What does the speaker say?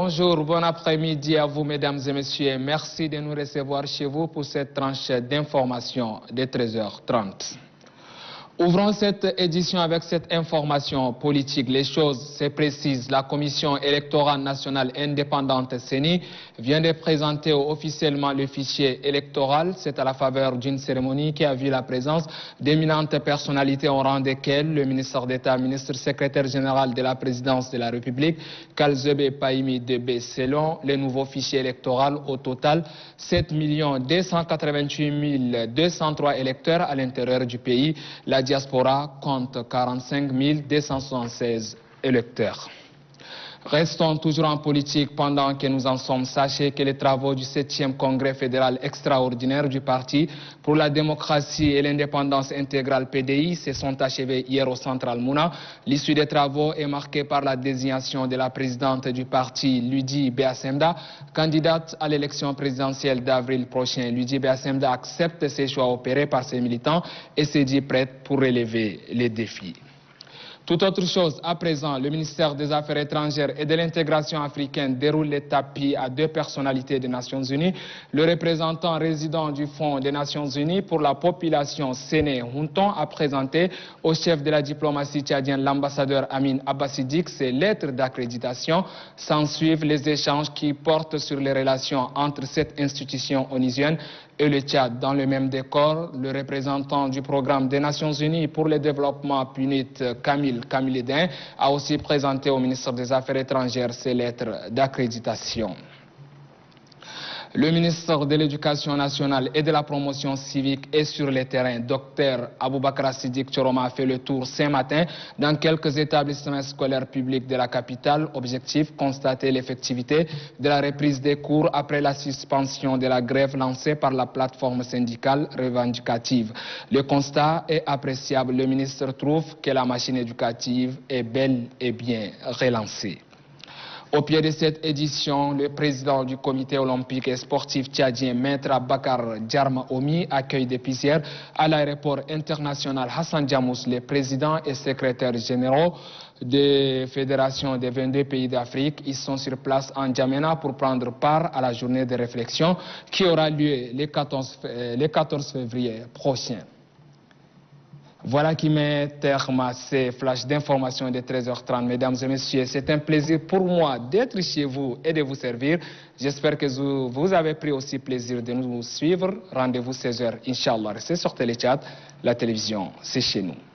Bonjour, bon après-midi à vous mesdames et messieurs. Merci de nous recevoir chez vous pour cette tranche d'information de 13h30. Ouvrons cette édition avec cette information politique. Les choses se précisent. La Commission électorale nationale indépendante CENI vient de présenter officiellement le fichier électoral. C'est à la faveur d'une cérémonie qui a vu la présence d'éminentes personnalités au rang desquelles le ministre d'État, ministre secrétaire général de la présidence de la République, Kalzebe Pahimi Debe. Selon le nouveau fichier électoral, au total, 7 288 203 électeurs à l'intérieur du pays. La diaspora compte 45 276 électeurs. Restons toujours en politique pendant que nous en sommes. Sachez que les travaux du 7e congrès fédéral extraordinaire du Parti pour la démocratie et l'indépendance intégrale PDI se sont achevés hier au Centre Al-Mouna. L'issue des travaux est marquée par la désignation de la présidente du parti, Ludi Beasemda, candidate à l'élection présidentielle d'avril prochain. Ludi Beasemda accepte ces choix opérés par ses militants et se dit prête pour relever les défis. Toute autre chose, à présent, le ministère des Affaires étrangères et de l'intégration africaine déroule les tapis à deux personnalités des Nations Unies. Le représentant résident du Fonds des Nations Unies pour la population, Séné Hunton, a présenté au chef de la diplomatie tchadienne, l'ambassadeur Amin Abbasidik, ses lettres d'accréditation. S'en suivent les échanges qui portent sur les relations entre cette institution onusienne et le Tchad. Dans le même décor, le représentant du programme des Nations Unies pour le développement PUNIT, Camille Camilidin, a aussi présenté au ministre des Affaires étrangères ses lettres d'accréditation. Le ministre de l'Éducation nationale et de la promotion civique est sur le terrain. Dr Aboubakar Siddiq Choroma a fait le tour ce matin dans quelques établissements scolaires publics de la capitale. Objectif, constater l'effectivité de la reprise des cours après la suspension de la grève lancée par la plateforme syndicale revendicative. Le constat est appréciable. Le ministre trouve que la machine éducative est bel et bien relancée. Au pied de cette édition, le président du comité olympique et sportif tchadien, Maître Bakar Djarma Omi, accueille depuis hier à l'aéroport international Hassan Djamous les présidents et secrétaires généraux des fédérations des 22 pays d'Afrique. Ils sont sur place en Djamena pour prendre part à la journée de réflexion qui aura lieu le 14 février prochain. Voilà qui met terme à ces flashs d'information de 13h30. Mesdames et messieurs, c'est un plaisir pour moi d'être chez vous et de vous servir. J'espère que vous avez pris aussi plaisir de nous suivre. Rendez-vous 16h, Inch'Allah. Restez sur Téléchat. La télévision, c'est chez nous.